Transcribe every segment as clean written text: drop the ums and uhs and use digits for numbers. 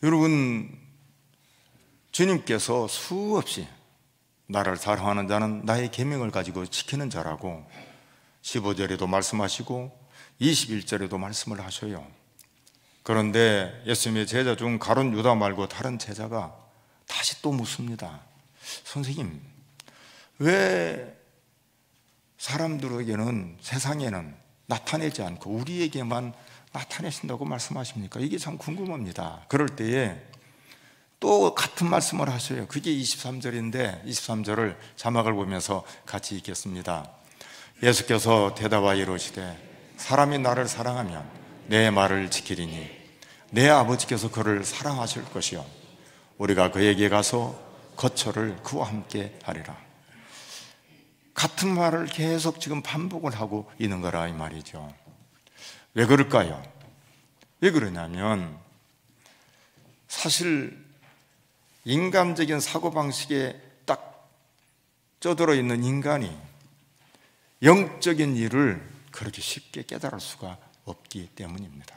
여러분, 주님께서 수없이 나를 사랑하는 자는 나의 계명을 가지고 지키는 자라고 15절에도 말씀하시고 21절에도 말씀을 하셔요. 그런데 예수님의 제자 중 가룟 유다 말고 다른 제자가 다시 또 묻습니다. 선생님, 왜 사람들에게는, 세상에는 나타내지 않고 우리에게만 나타내신다고 말씀하십니까? 이게 참 궁금합니다. 그럴 때에 또 같은 말씀을 하셔요. 그게 23절인데 23절을 자막을 보면서 같이 읽겠습니다. 예수께서 대답하여 이르시되 사람이 나를 사랑하면 내 말을 지키리니 내 아버지께서 그를 사랑하실 것이요 우리가 그에게 가서 거처를 그와 함께 하리라. 같은 말을 계속 지금 반복을 하고 있는 거라 이 말이죠. 왜 그럴까요? 왜 그러냐면 사실 인간적인 사고방식에 딱 쪄들어 있는 인간이 영적인 일을 그렇게 쉽게 깨달을 수가 없기 때문입니다.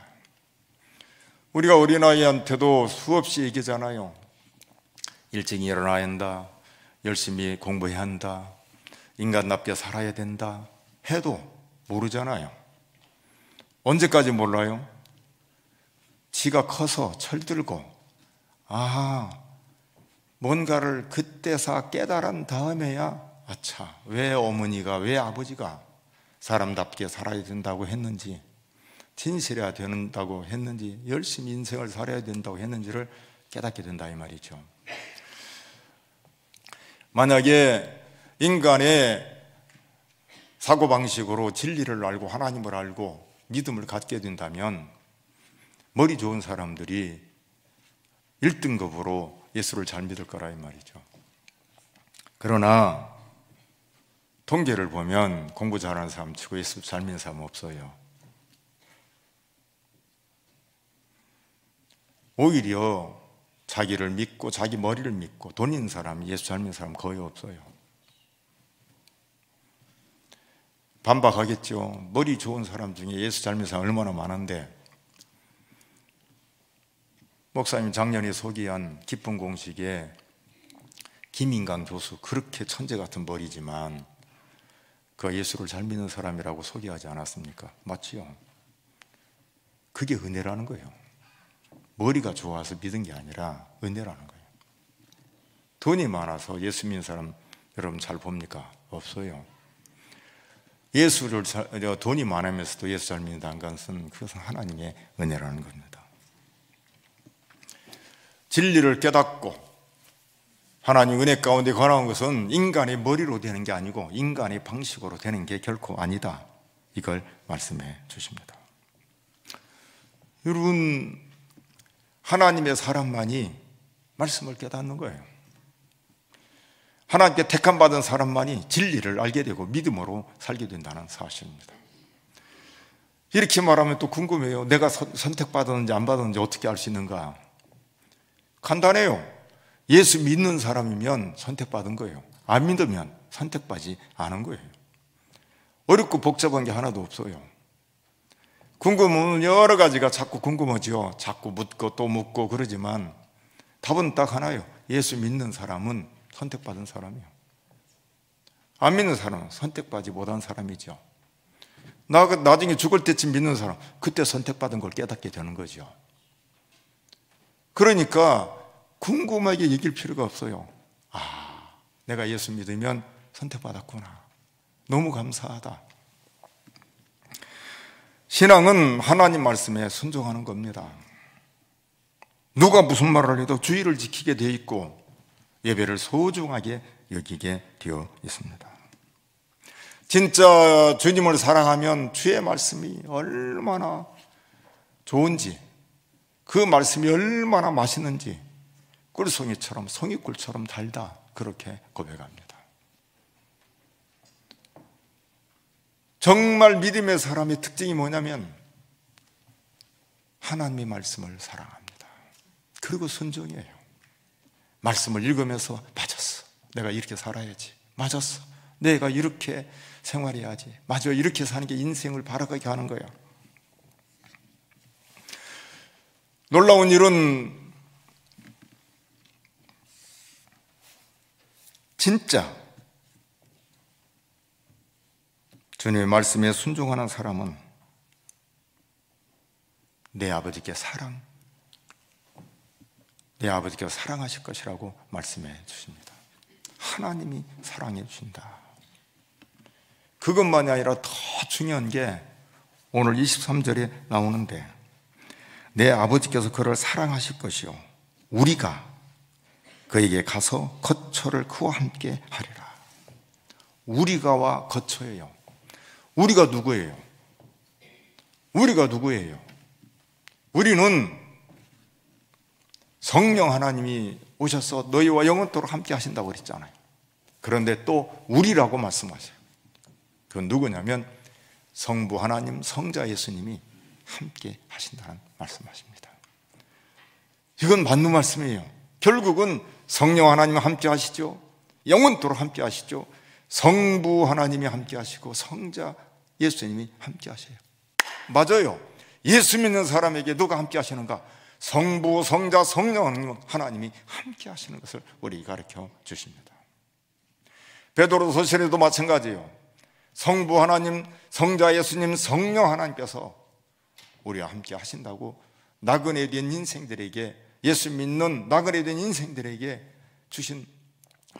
우리가 어린아이한테도 수없이 얘기잖아요. 일찍 일어나야 한다, 열심히 공부해야 한다, 인간답게 살아야 된다 해도 모르잖아요. 언제까지 몰라요? 지가 커서 철들고 뭔가를 그때서 깨달은 다음에야 아차, 왜 어머니가, 왜 아버지가 사람답게 살아야 된다고 했는지, 진실해야 된다고 했는지, 열심히 인생을 살아야 된다고 했는지를 깨닫게 된다 이 말이죠. 만약에 인간의 사고방식으로 진리를 알고 하나님을 알고 믿음을 갖게 된다면 머리 좋은 사람들이 1등급으로 예수를 잘 믿을 거라 이 말이죠. 그러나 통계를 보면 공부 잘하는 사람 치고 예수 잘 믿는 사람은 없어요. 오히려 자기를 믿고 자기 머리를 믿고 돈 있는 사람이 예수 잘 믿는 사람 거의 없어요. 반박하겠죠. 머리 좋은 사람 중에 예수 잘 믿는 사람 얼마나 많은데. 목사님 작년에 소개한 기쁜 공식에 김인강 교수, 그렇게 천재 같은 머리지만 그 예수를 잘 믿는 사람이라고 소개하지 않았습니까? 맞지요? 그게 은혜라는 거예요. 머리가 좋아서 믿은 게 아니라 은혜라는 거예요. 돈이 많아서 예수 믿는 사람 여러분 잘 봅니까? 없어요. 돈이 많으면서도 예수 잘 믿는다는 것은 그것은 하나님의 은혜라는 겁니다. 진리를 깨닫고 하나님 은혜 가운데 거하는 것은 인간의 머리로 되는 게 아니고 인간의 방식으로 되는 게 결코 아니다. 이걸 말씀해 주십니다. 여러분, 하나님의 사람만이 말씀을 깨닫는 거예요. 하나님께 택함받은 사람만이 진리를 알게 되고 믿음으로 살게 된다는 사실입니다. 이렇게 말하면 또 궁금해요. 내가 선택받았는지 안 받았는지 어떻게 알 수 있는가? 간단해요. 예수 믿는 사람이면 선택받은 거예요. 안 믿으면 선택받지 않은 거예요. 어렵고 복잡한 게 하나도 없어요. 궁금은 여러 가지가 자꾸 궁금하죠. 자꾸 묻고 또 묻고 그러지만 답은 딱 하나예요. 예수 믿는 사람은 선택받은 사람이에요. 안 믿는 사람은 선택받지 못한 사람이죠. 나중에 죽을 때쯤 믿는 사람, 그때 선택받은 걸 깨닫게 되는 거죠. 그러니까 궁금하게 이길 필요가 없어요. 내가 예수 믿으면 선택받았구나. 너무 감사하다. 신앙은 하나님 말씀에 순종하는 겁니다. 누가 무슨 말을 해도 주의를 지키게 되어 있고 예배를 소중하게 여기게 되어 있습니다. 진짜 주님을 사랑하면 주의 말씀이 얼마나 좋은지, 그 말씀이 얼마나 맛있는지 꿀송이처럼, 송이꿀처럼 달다, 그렇게 고백합니다. 정말 믿음의 사람의 특징이 뭐냐면 하나님의 말씀을 사랑합니다. 그리고 순종이에요. 말씀을 읽으면서 맞았어, 내가 이렇게 살아야지. 맞았어, 내가 이렇게 생활해야지. 맞아, 이렇게 사는 게 인생을 바라게 하는 거야. 놀라운 일은 진짜 주님의 말씀에 순종하는 사람은 내 아버지께서 사랑하실 것이라고 말씀해 주십니다. 하나님이 사랑해 주신다. 그것만이 아니라 더 중요한 게 오늘 23절에 나오는데, 내 아버지께서 그를 사랑하실 것이요 우리가 그에게 가서 거처를 그와 함께 하리라. 우리가와 거처예요. 우리가 누구예요? 우리는 성령 하나님이 오셔서 너희와 영원토록 함께 하신다고 그랬잖아요. 그런데 또 우리라고 말씀하세요. 그건 누구냐면 성부 하나님, 성자 예수님이 함께 하신다는 말씀하십니다. 이건 맞는 말씀이에요. 결국은 성령 하나님이 함께 하시죠. 영원토록 함께 하시죠. 성부 하나님이 함께 하시고 성자 예수님이 함께 하셔요. 맞아요. 예수 믿는 사람에게 누가 함께 하시는가? 성부, 성자, 성령 하나님이 함께 하시는 것을 우리에게 가르쳐 주십니다. 베드로서신에도 마찬가지예요. 성부 하나님, 성자 예수님, 성령 하나님께서 우리와 함께 하신다고 나그네 된 인생들에게, 예수 믿는 나그네 된 인생들에게 주신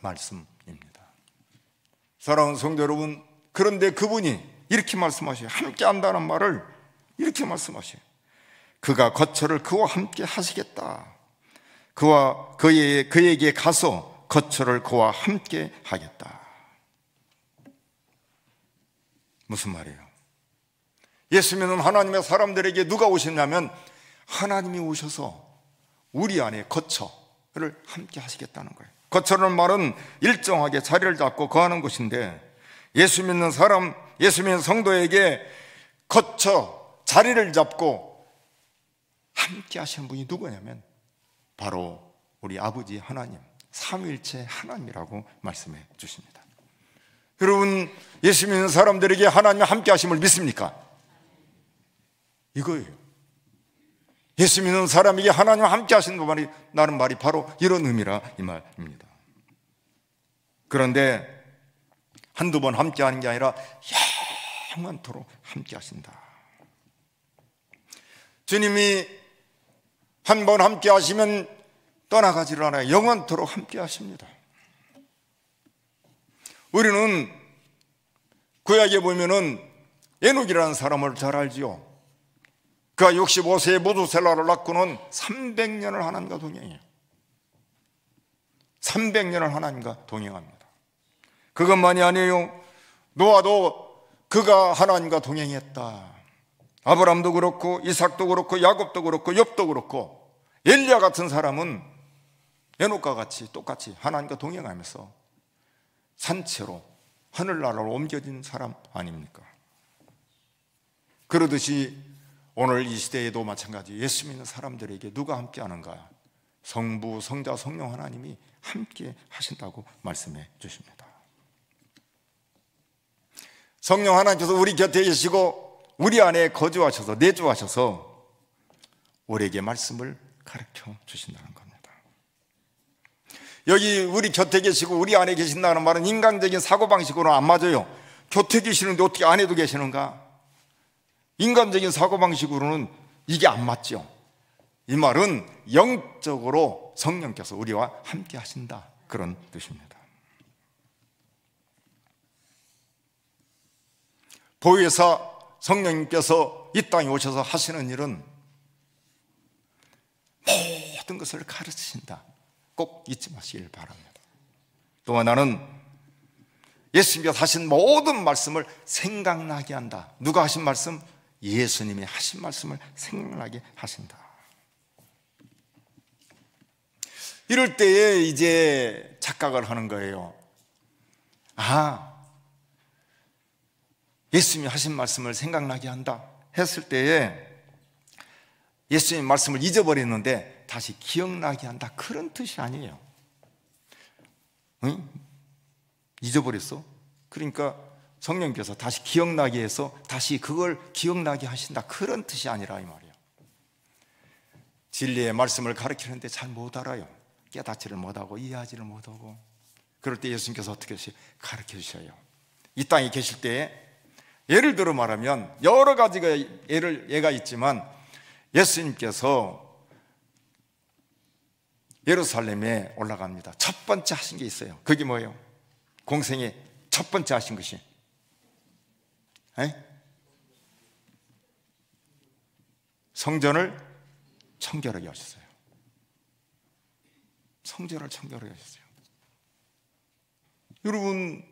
말씀입니다. 사랑하는 성도 여러분, 그런데 그분이 이렇게 말씀하셔요. 함께 한다는 말을 이렇게 말씀하셔요. 그가 거처를 그와 함께 하시겠다. 그에게 가서 거처를 그와 함께 하겠다. 무슨 말이에요? 예수 믿는 하나님의 사람들에게 누가 오셨냐면 하나님이 오셔서 우리 안에 거처를 함께 하시겠다는 거예요. 거처라는 말은 일정하게 자리를 잡고 거하는 곳인데, 예수 믿는 사람, 예수 믿는 성도에게 거처, 자리를 잡고 함께 하시는 분이 누구냐면 바로 우리 아버지 하나님, 삼위일체 하나님이라고 말씀해 주십니다. 여러분, 예수 믿는 사람들에게 하나님이 함께 하심을 믿습니까? 이거예요. 예수 믿는 사람에게 하나님 함께 하시는 말이, 나는 말이 바로 이런 의미라 이 말입니다. 그런데 한두 번 함께 하는 게 아니라 영원토록 함께 하신다. 주님이 한 번 함께 하시면 떠나가지를 않아요. 영원토록 함께 하십니다. 우리는 구약에 보면은 에녹이라는 사람을 잘 알지요. 그가 65세에 모두셀라를 낳고는 300년을 하나님과 동행해요. 300년을 하나님과 동행합니다. 그것만이 아니에요. 노아도 그가 하나님과 동행했다. 아브라함도 그렇고 이삭도 그렇고 야곱도 그렇고 욥도 그렇고, 엘리야 같은 사람은 에녹과 같이 똑같이 하나님과 동행하면서 산채로 하늘나라로 옮겨진 사람 아닙니까? 그러듯이 오늘 이 시대에도 마찬가지, 예수 믿는 사람들에게 누가 함께 하는가? 성부, 성자, 성령 하나님이 함께 하신다고 말씀해 주십니다. 성령 하나님께서 우리 곁에 계시고 우리 안에 거주하셔서, 내주하셔서 우리에게 말씀을 가르쳐 주신다는 겁니다. 여기 우리 곁에 계시고 우리 안에 계신다는 말은 인간적인 사고방식으로는 안 맞아요. 곁에 계시는데 어떻게 안에도 계시는가? 인간적인 사고방식으로는 이게 안 맞죠. 이 말은 영적으로 성령께서 우리와 함께 하신다, 그런 뜻입니다. 보혜사 성령님께서 이 땅에 오셔서 하시는 일은 모든 것을 가르치신다. 꼭 잊지 마시길 바랍니다. 또 하나는 예수님께서 하신 모든 말씀을 생각나게 한다. 누가 하신 말씀? 예수님이 하신 말씀을 생각나게 하신다. 이럴 때에 이제 착각을 하는 거예요. 예수님이 하신 말씀을 생각나게 한다 했을 때에 예수님 말씀을 잊어버렸는데 다시 기억나게 한다, 그런 뜻이 아니에요. 응? 잊어버렸어? 그러니까 성령께서 다시 기억나게 해서 다시 그걸 기억나게 하신다, 그런 뜻이 아니라 이 말이에요. 진리의 말씀을 가르치는데 잘 못 알아요. 깨닫지를 못하고 이해하지를 못하고. 그럴 때 예수님께서 어떻게 가르쳐 주셔요. 이 땅에 계실 때 예를 들어 말하면 여러 가지가 예가 있지만 예수님께서 예루살렘에 올라갑니다. 첫 번째 하신 게 있어요. 그게 뭐예요? 공생의 첫 번째 하신 것이 성전을 청결하게 하셨어요. 성전을 청결하게 하셨어요. 여러분,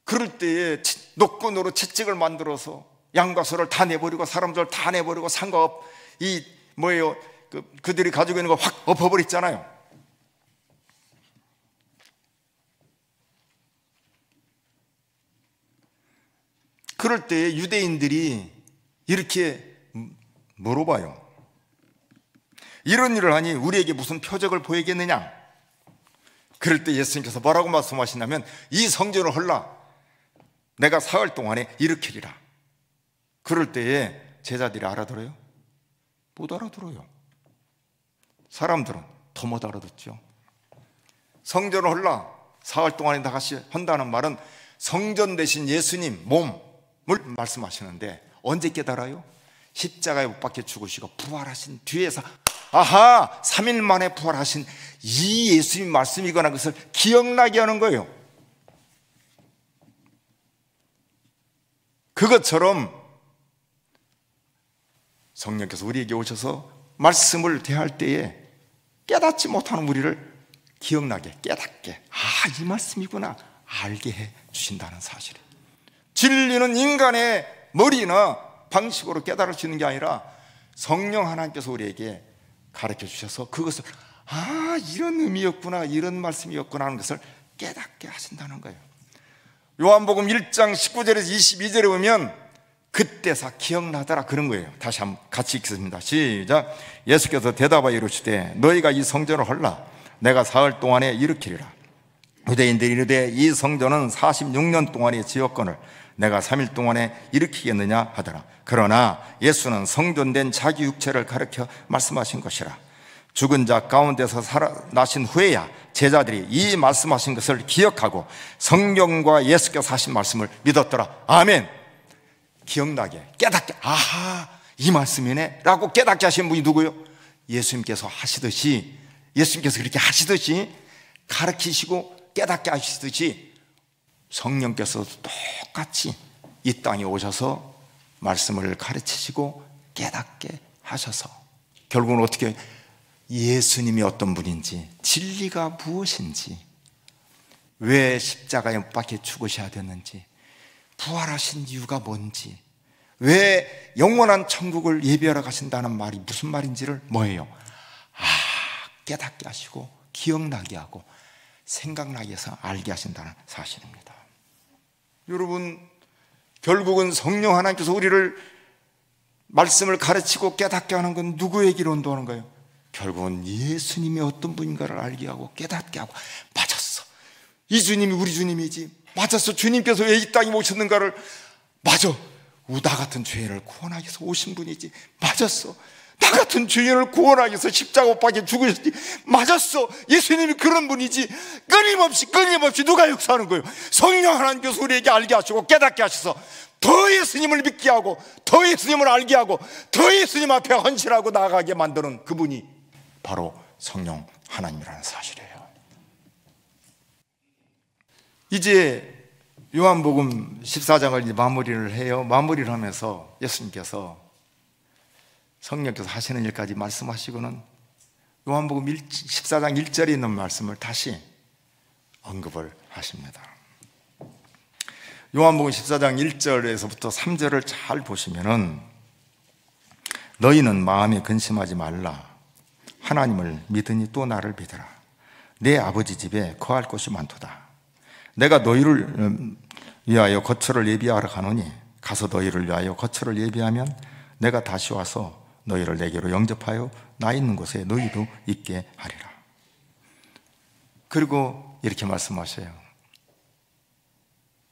그럴 때에 노건으로 채찍을 만들어서 양과 소를 다 내버리고 사람들 다 내버리고 상가업 그들이 가지고 있는 거 확 엎어버렸잖아요. 그럴 때 유대인들이 이렇게 물어봐요. 이런 일을 하니 우리에게 무슨 표적을 보이겠느냐? 그럴 때 예수님께서 뭐라고 말씀하시냐면 이 성전을 헐라 내가 사흘 동안에 일으키리라. 그럴 때에 제자들이 알아들어요? 못 알아들어요. 사람들은 더 못 알아듣죠. 성전을 헐라 사흘 동안에 다시 한다는 말은 성전 대신 예수님 몸을 말씀하시는데 언제 깨달아요? 십자가에 못 박혀 죽으시고 부활하신 뒤에서 아하, 3일 만에 부활하신 이 예수님 말씀이거나 그것을 기억나게 하는 거예요. 그것처럼 성령께서 우리에게 오셔서 말씀을 대할 때에 깨닫지 못하는 우리를 기억나게, 깨닫게, 아, 이 말씀이구나 알게 해 주신다는 사실이에요. 진리는 인간의 머리나 방식으로 깨달을 수 있는 게 아니라 성령 하나님께서 우리에게 가르쳐 주셔서 그것을 아, 이런 의미였구나, 이런 말씀이었구나 하는 것을 깨닫게 하신다는 거예요. 요한복음 1장 19절에서 22절에 보면 그때사 기억나더라 그런 거예요. 다시 한번 같이 읽겠습니다. 시작. 예수께서 대답하여 이르시되 너희가 이 성전을 헐라 내가 사흘 동안에 일으키리라. 유대인들이 이르되 이 성전은 46년 동안의 지었거늘 내가 3일 동안에 일으키겠느냐 하더라. 그러나 예수는 성전된 자기 육체를 가르쳐 말씀하신 것이라. 죽은 자 가운데서 살아나신 후에야 제자들이 이 말씀하신 것을 기억하고 성경과 예수께서 하신 말씀을 믿었더라. 아멘. 기억나게, 깨닫게, 아하, 이 말씀이네 라고 깨닫게 하신 분이 누구요? 예수님께서 하시듯이, 예수님께서 그렇게 하시듯이 가르치시고 깨닫게 하시듯이 성령께서도 똑같이 이 땅에 오셔서 말씀을 가르치시고 깨닫게 하셔서 결국은 어떻게 예수님이 어떤 분인지, 진리가 무엇인지, 왜 십자가에 못 박혀 죽으셔야 되는지, 부활하신 이유가 뭔지, 왜 영원한 천국을 예비하러 가신다는 말이 무슨 말인지를 뭐예요? 깨닫게 하시고 기억나게 하고 생각나게 해서 알게 하신다는 사실입니다. 여러분, 결국은 성령 하나님께서 우리를 말씀을 가르치고 깨닫게 하는 건 누구에게로 인도하는 거예요? 결국은 예수님이 어떤 분인가를 알게 하고 깨닫게 하고, 맞았어, 이 주님이 우리 주님이지, 맞았어, 주님께서 왜 이 땅에 오셨는가를, 맞아, 나 같은 죄인을 구원하기 위해서 오신 분이지, 맞았어, 나 같은 죄인을 구원하기 위해서 십자가 못 박혀 죽으셨지, 맞았어, 예수님이 그런 분이지. 끊임없이 누가 역사하는 거예요? 성령 하나님께서 우리에게 알게 하시고 깨닫게 하셔서 더 예수님을 믿게 하고 더 예수님을 알게 하고 더 예수님 앞에 헌신하고 나아가게 만드는 그분이 바로 성령 하나님이라는 사실이에요. 이제 요한복음 14장을 마무리를 해요. 마무리를 하면서 예수님께서 성령께서 하시는 일까지 말씀하시고는 요한복음 14장 1절에 있는 말씀을 다시 언급을 하십니다. 요한복음 14장 1절에서부터 3절을 잘 보시면은 너희는 마음에 근심하지 말라. 하나님을 믿으니 또 나를 믿으라. 내 아버지 집에 거할 곳이 많도다. 내가 너희를 위하여 거처를 예비하러 가노니 가서 너희를 위하여 거처를 예비하면 내가 다시 와서 너희를 내게로 영접하여 나 있는 곳에 너희도 있게 하리라. 그리고 이렇게 말씀하셔요.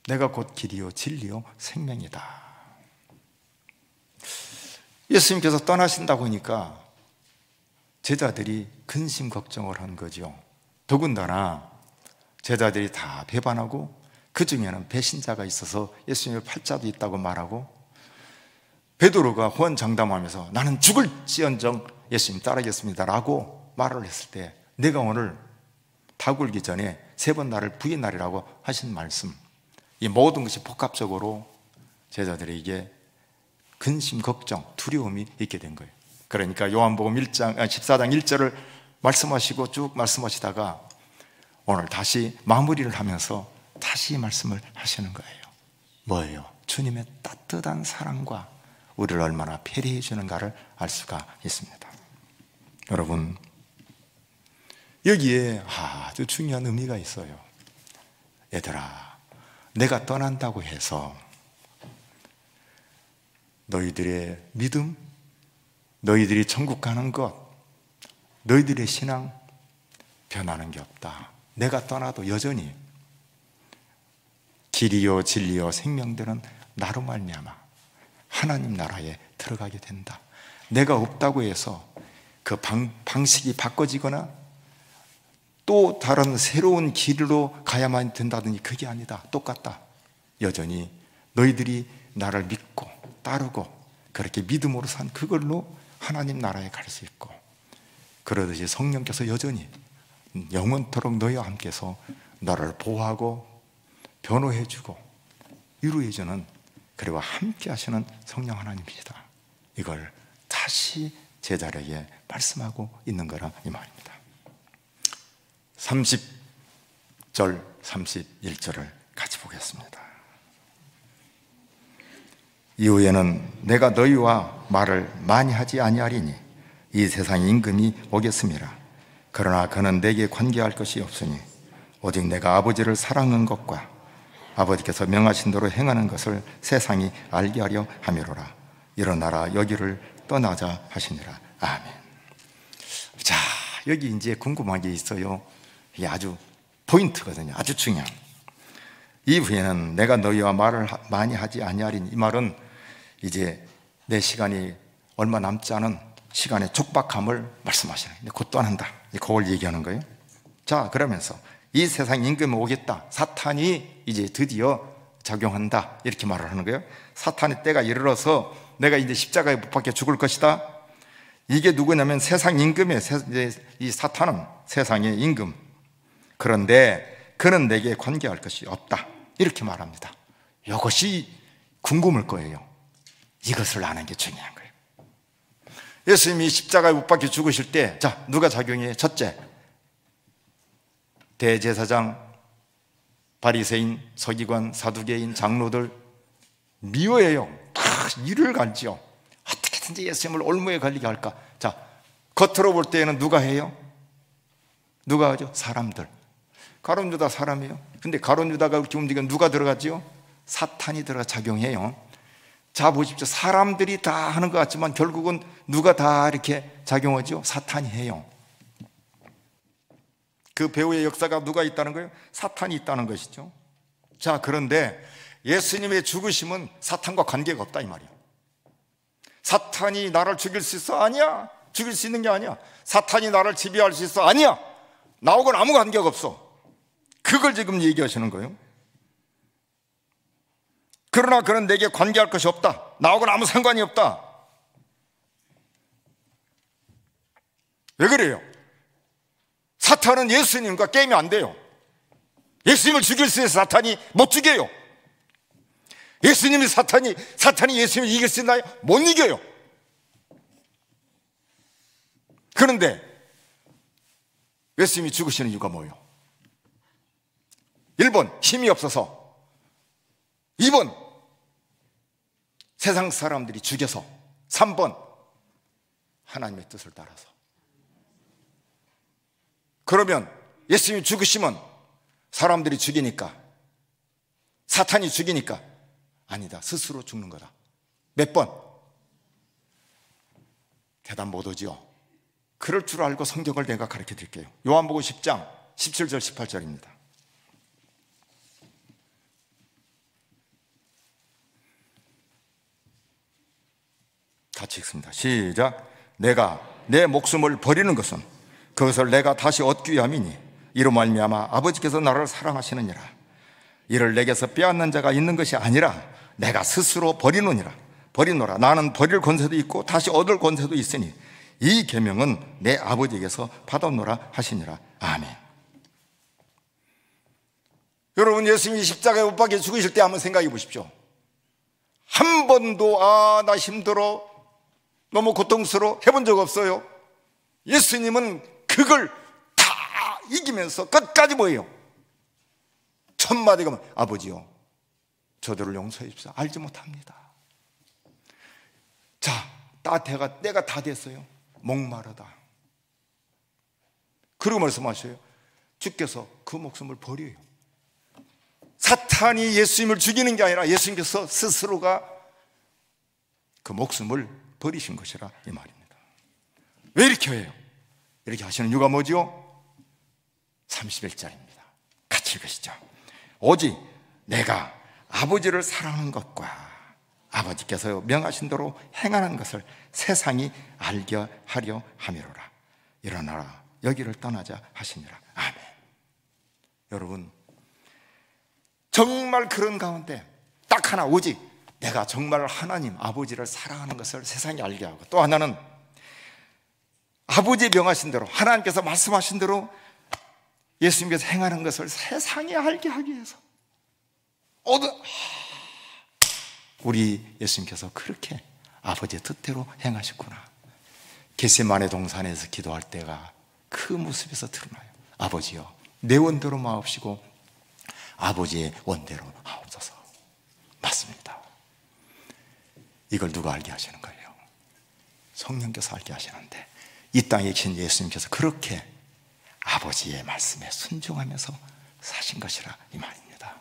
내가 곧 길이요 진리요 생명이다. 예수님께서 떠나신다고 하니까 제자들이 근심 걱정을 한 거죠. 더군다나 제자들이 다 배반하고 그 중에는 배신자가 있어서 예수님의 팔자도 있다고 말하고, 베드로가 호언장담하면서 나는 죽을지언정 예수님 따르겠습니다 라고 말을 했을 때, 내가 오늘 다 굴기 전에 3번 나를 부인하리라고 하신 말씀, 이 모든 것이 복합적으로 제자들에게 근심, 걱정, 두려움이 있게 된 거예요. 그러니까 요한복음 14장 1절을 말씀하시고 쭉 말씀하시다가 오늘 다시 마무리를 하면서 다시 말씀을 하시는 거예요. 뭐예요? 주님의 따뜻한 사랑과 우리를 얼마나 편리해 주는가를 알 수가 있습니다. 여러분, 여기에 아주 중요한 의미가 있어요. 얘들아, 내가 떠난다고 해서 너희들의 믿음, 너희들이 천국 가는 것, 너희들의 신앙 변하는 게 없다. 내가 떠나도 여전히 길이요 진리요 생명들은 나로 말미암아 하나님 나라에 들어가게 된다. 내가 없다고 해서 그 방식이 바꿔지거나 또 다른 새로운 길로 가야만 된다더니 그게 아니다. 똑같다. 여전히 너희들이 나를 믿고 따르고 그렇게 믿음으로 산 그걸로 하나님 나라에 갈 수 있고, 그러듯이 성령께서 여전히 영원토록 너희와 함께서 너를 보호하고 변호해주고 위로해주는, 그리고 함께 하시는 성령 하나님이시다. 이걸 다시 제자에게 말씀하고 있는 거라 이 말입니다. 30절 31절을 같이 보겠습니다. 이후에는 내가 너희와 말을 많이 하지 아니하리니 이 세상 임금이 오겠음이라. 그러나 그는 내게 관계할 것이 없으니 오직 내가 아버지를 사랑하는 것과 아버지께서 명하신 대로 행하는 것을 세상이 알게 하려 함이로라. 일어나라 여기를 떠나자 하시니라. 아멘. 자, 여기 이제 궁금한 게 있어요. 이게 아주 포인트거든요. 아주 중요한. 이후에는 내가 너희와 말을 많이 하지 아니하리니, 이 말은 이제 내 시간이 얼마 남지 않은 시간의 촉박함을 말씀하시는 거예요. 곧 떠난다. 그걸 얘기하는 거예요. 자, 그러면서 이 세상 임금이 오겠다. 사탄이 이제 드디어 작용한다. 이렇게 말을 하는 거예요. 사탄의 때가 이르러서 내가 이제 십자가에 못 박혀 죽을 것이다. 이게 누구냐면 세상 임금이에요. 이 사탄은 세상의 임금. 그런데 그는 내게 관계할 것이 없다. 이렇게 말합니다. 이것이 궁금할 거예요. 이것을 아는 게 중요한 거예요. 예수님이 십자가에 못 박혀 죽으실 때, 자, 누가 작용해요? 첫째, 대제사장, 바리새인, 서기관, 사두개인, 장로들 미워해요. 다 이를 갈지요. 어떻게든지 예수님을 올무에 걸리게 할까? 자, 겉으로 볼 때에는 누가 해요? 누가 하죠? 사람들. 가룟 유다 사람이에요. 근데 가룟 유다가 이렇게 움직이면 누가 들어가지요? 사탄이 들어가 작용해요. 자, 보십시오. 사람들이 다 하는 것 같지만 결국은 누가 다 이렇게 작용하죠? 사탄이 해요. 그 배후의 역사가 누가 있다는 거예요? 사탄이 있다는 것이죠. 자, 그런데 예수님의 죽으심은 사탄과 관계가 없다 이 말이에요. 사탄이 나를 죽일 수 있어? 아니야. 죽일 수 있는 게 아니야. 사탄이 나를 지배할 수 있어? 아니야. 나하고는 아무 관계가 없어. 그걸 지금 얘기하시는 거예요. 그러나 그는 내게 관계할 것이 없다. 나하고는 아무 상관이 없다. 왜 그래요? 사탄은 예수님과 게임이 안 돼요. 예수님을 죽일 수 있어서 사탄이 못 죽여요. 사탄이 예수님을 이길 수 있나요? 못 이겨요. 그런데 예수님이 죽으시는 이유가 뭐예요? 1번 힘이 없어서, 2번 세상 사람들이 죽여서, 3번 하나님의 뜻을 따라서. 그러면 예수님이 죽으시면 사람들이 죽이니까, 사탄이 죽이니까? 아니다. 스스로 죽는 거다. 몇 번? 대답 못 오지요. 그럴 줄 알고 성경을 내가 가르쳐 드릴게요. 요한복음 10장 17절 18절입니다. 같이 읽습니다. 시작. 내가 내 목숨을 버리는 것은 그것을 내가 다시 얻기 위함이니 이로 말미암아 아버지께서 나를 사랑하시느니라. 이를 내게서 빼앗는 자가 있는 것이 아니라 내가 스스로 버리노라. 나는 버릴 권세도 있고 다시 얻을 권세도 있으니 이 계명은 내 아버지에게서 받았노라 하시니라. 아멘. 여러분, 예수님이 십자가에 못 박혀 죽으실 때 한번 생각해 보십시오. 한 번도 나 힘들어, 너무 고통스러워 해본 적 없어요. 예수님은 그걸 다 이기면서 끝까지 뭐예요? 첫 마디가 아버지요, 저들을 용서해 주십시오. 알지 못합니다. 자, 때가 다 됐어요. 목마르다. 그리고 말씀하셔요. 주께서 그 목숨을 버려요. 사탄이 예수님을 죽이는 게 아니라 예수님께서 스스로가 그 목숨을 버리신 것이라 이 말입니다. 왜 이렇게 해요? 이렇게 하시는 이유가 뭐지요? 31절입니다. 같이 읽으시죠. 오직 내가 아버지를 사랑하는 것과 아버지께서 명하신 대로 행하는 것을 세상이 알게 하려 함이로라. 일어나라, 여기를 떠나자 하시니라. 아멘. 여러분, 정말 그런 가운데 딱 하나, 오직 내가 정말 하나님 아버지를 사랑하는 것을 세상이 알게 하고, 또 하나는 아버지의 명하신 대로, 하나님께서 말씀하신 대로 예수님께서 행하는 것을 세상이 알게 하기 위해서 우리 예수님께서 그렇게 아버지의 뜻대로 행하셨구나. 겟세마네 동산에서 기도할 때가 그 모습에서 드러나요. 아버지여, 내 원대로 마옵시고 아버지의 원대로 하옵소서. 맞습니다. 이걸 누가 알게 하시는 거예요? 성령께서 알게 하시는데, 이 땅에 계신 예수님께서 그렇게 아버지의 말씀에 순종하면서 사신 것이라 이 말입니다.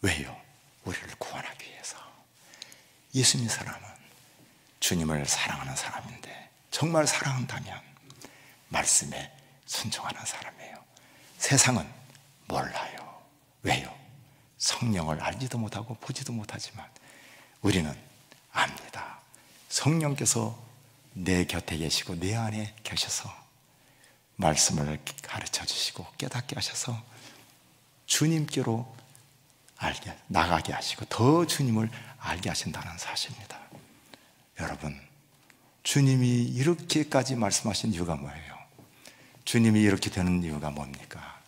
왜요? 우리를 구원하기 위해서. 예수님 사람은 주님을 사랑하는 사람인데, 정말 사랑한다면 말씀에 순종하는 사람이에요. 세상은 몰라요. 왜요? 성령을 알지도 못하고 보지도 못하지만 우리는 압니다. 성령께서 내 곁에 계시고 내 안에 계셔서 말씀을 가르쳐 주시고 깨닫게 하셔서 주님께로 나가게 하시고 더 주님을 알게 하신다는 사실입니다. 여러분, 주님이 이렇게까지 말씀하신 이유가 뭐예요? 주님이 이렇게 되는 이유가 뭡니까?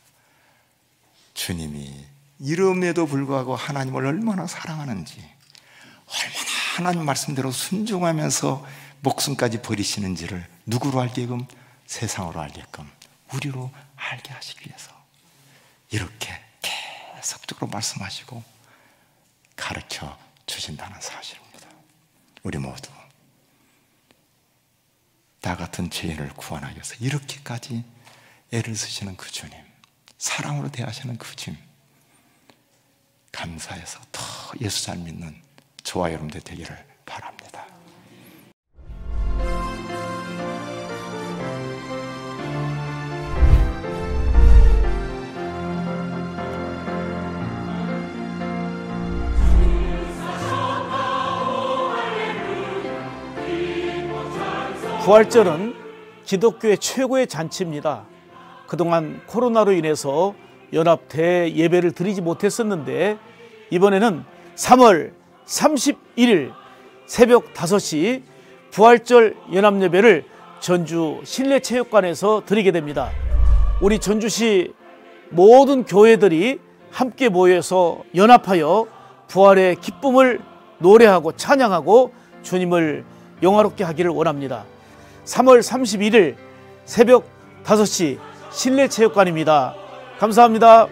주님이 이름에도 불구하고 하나님을 얼마나 사랑하는지, 얼마나 하나님 말씀대로 순종하면서 목숨까지 버리시는지를 누구로 알게끔? 세상으로 알게끔, 우리로 알게 하시기 위해서 이렇게 계속적으로 말씀하시고 가르쳐 주신다는 사실입니다. 우리 모두 나 같은 죄인을 구원하기 위해서 이렇게까지 애를 쓰시는 그 주님, 사랑으로 대하시는 그 주님, 감사해서 더 예수 잘 믿는 저와 여러분들 되기를 바랍니다. 부활절은 기독교의 최고의 잔치입니다. 그동안 코로나로 인해서 연합 대예배를 드리지 못했었는데, 이번에는 3월 31일 새벽 5시 부활절 연합예배를 전주 실내체육관에서 드리게 됩니다. 우리 전주시 모든 교회들이 함께 모여서 연합하여 부활의 기쁨을 노래하고 찬양하고 주님을 영화롭게 하기를 원합니다. 3월 31일 새벽 5시 실내체육관입니다. 감사합니다.